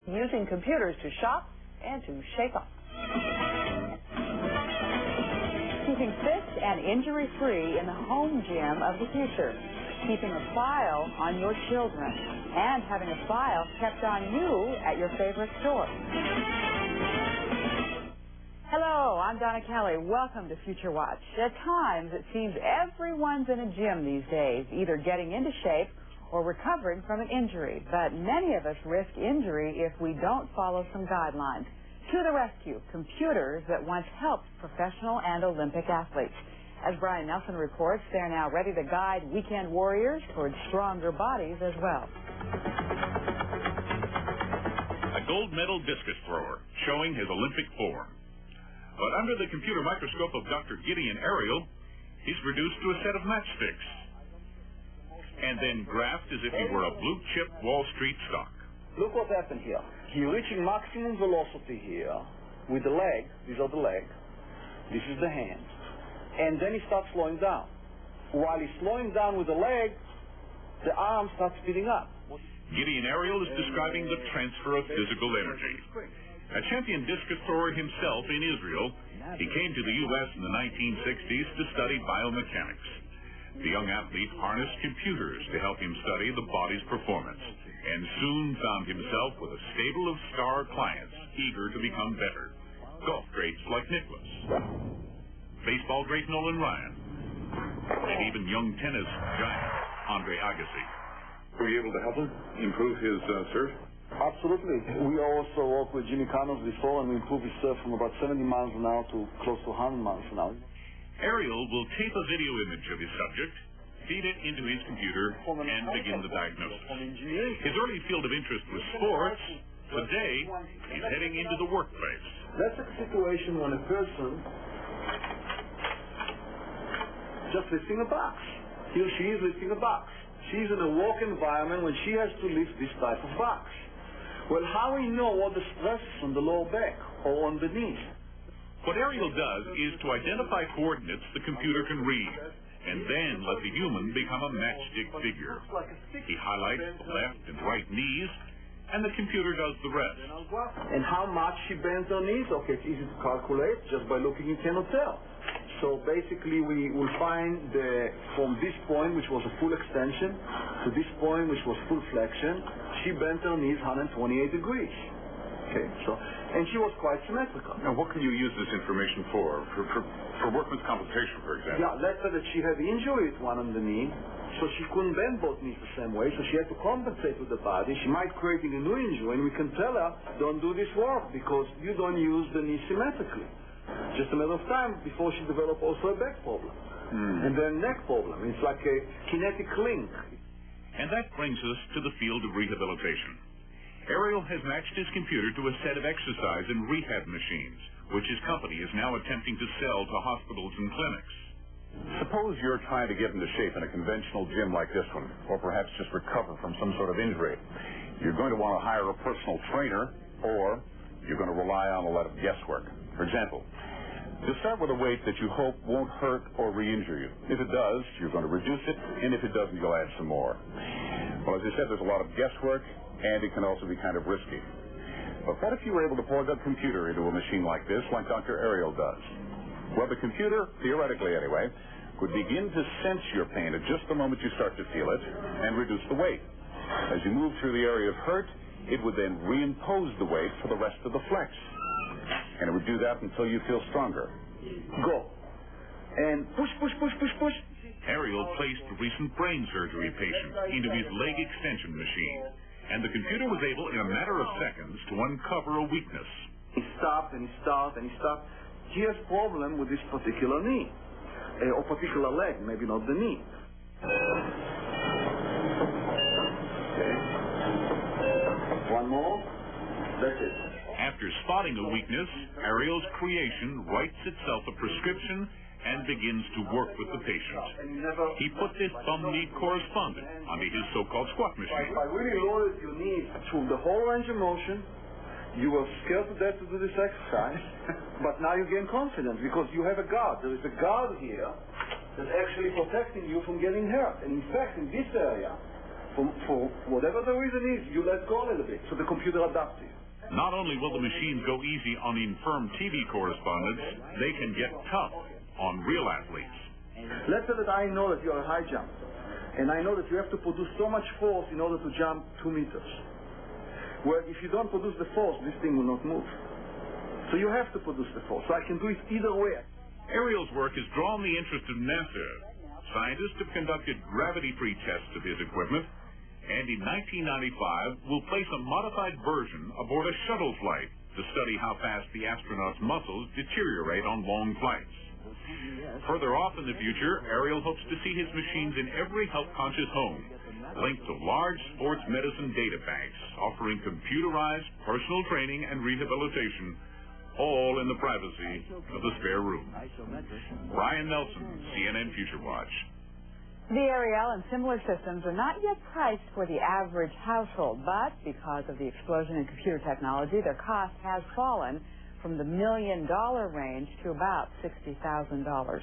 using computers to shop and to shape up. Keeping fit and injury-free in the home gym of the future. Keeping a file on your children and having a file kept on you at your favorite store. Hello, I'm Donna Kelly. Welcome to Future Watch. At times, it seems everyone's in a gym these days, either getting into shape or recovering from an injury. But many of us risk injury if we don't follow some guidelines. To the rescue, computers that once helped professional and Olympic athletes. As Brian Nelson reports, they're now ready to guide weekend warriors towards stronger bodies as well. A gold medal discus thrower showing his Olympic form. But under the computer microscope of Dr. Gideon Ariel, he's reduced to a set of matchsticks. And then graphed as if he were a blue-chip Wall Street stock. Look what happened here. He's reaching maximum velocity here with the leg. These are the leg. This is the hand. And then he starts slowing down. While he's slowing down with the leg, the arm starts speeding up. Gideon Ariel is describing the transfer of physical energy. A champion discus thrower himself in Israel, he came to the U.S. in the 1960s to study biomechanics. The young athlete harnessed computers to help him study the body's performance, and soon found himself with a stable of star clients eager to become better. Golf greats like Nicklaus, baseball great Nolan Ryan, and even young tennis giant Andre Agassi. Were you able to help him improve his serve? Absolutely. We also worked with Jimmy Connors before, and we improved his serve from about 70 miles an hour to close to 100 miles an hour. Ariel will tape a video image of his subject, feed it into his computer, and begin the diagnosis. His early field of interest was sports. Today, he's heading into the workplace. That's a situation when a person just lifting a box. He or she is lifting a box. She's in a work environment when she has to lift this type of box. Well, how we know what the stress is on the lower back or on the knee? What Ariel does is to identify coordinates the computer can read, and then let the human become a matchstick figure. He highlights the left and right knees, and the computer does the rest. And how much she bends her knees? Okay, it's easy to calculate. Just by looking, you cannot tell. So basically, we will find from this point, which was a full extension, to this point, which was full flexion, she bent her knees 128 degrees. Okay, and she was quite symmetrical. Now, what can you use this information for? For workman's compensation, for example? Yeah, let's say that she had injury at one on the knee, so she couldn't bend both knees the same way, so she had to compensate with the body. She might create a new injury, and we can tell her, don't do this work because you don't use the knee symmetrically. Just a matter of time before she developed also a back problem. And then neck problem. It's like a kinetic link. And that brings us to the field of rehabilitation. Ariel has matched his computer to a set of exercise and rehab machines, which his company is now attempting to sell to hospitals and clinics. Suppose you're trying to get into shape in a conventional gym like this one, or perhaps just recover from some sort of injury. You're going to want to hire a personal trainer, or you're going to rely on a lot of guesswork. For example, you start with a weight that you hope won't hurt or re-injure you. If it does, you're going to reduce it, and if it doesn't, you'll add some more. Well, as I said, there's a lot of guesswork, and it can also be kind of risky. But what if you were able to plug a computer into a machine like this, like Dr. Ariel does? Well, the computer, theoretically anyway, could begin to sense your pain at just the moment you start to feel it and reduce the weight. As you move through the area of hurt, it would then reimpose the weight for the rest of the flex. And it would do that until you feel stronger. Go. And push, push, push, push, push. Ariel placed a recent brain surgery patient into his leg extension machine, and the computer was able, in a matter of seconds, to uncover a weakness. He stopped, and he stopped, and he stopped. He has a problem with this particular knee, or particular leg, maybe not the knee. Okay. One more. That's it. After spotting a weakness, Ariel's creation writes itself a prescription and begins to work with the patient. He put this bum knee correspondent onto his so-called squat machine. I really loaded your knees through the whole range of motion. You were scared to death to do this exercise, but now you gain confidence because you have a guard. There is a guard here that's actually protecting you from getting hurt. And in fact, in this area, For whatever the reason is, you let go a little bit, so the computer adapts to you. Not only will the machines go easy on infirm TV correspondents, they can get tough on real athletes. Let's say that I know that you are a high jumper, and I know that you have to produce so much force in order to jump 2 meters. Well, if you don't produce the force, this thing will not move. So you have to produce the force. So I can do it either way. Ariel's work has drawn the interest of NASA. Scientists have conducted gravity-free tests of his equipment, and in 1995 will place a modified version aboard a shuttle flight to study how fast the astronauts' muscles deteriorate on long flights. Further off in the future, Ariel hopes to see his machines in every health-conscious home, linked to large sports medicine data banks, offering computerized personal training and rehabilitation, all in the privacy of the spare room. Brian Nelson, CNN Future Watch. The Ariel and similar systems are not yet priced for the average household, but because of the explosion in computer technology, their cost has fallen from the $1 million range to about $60,000.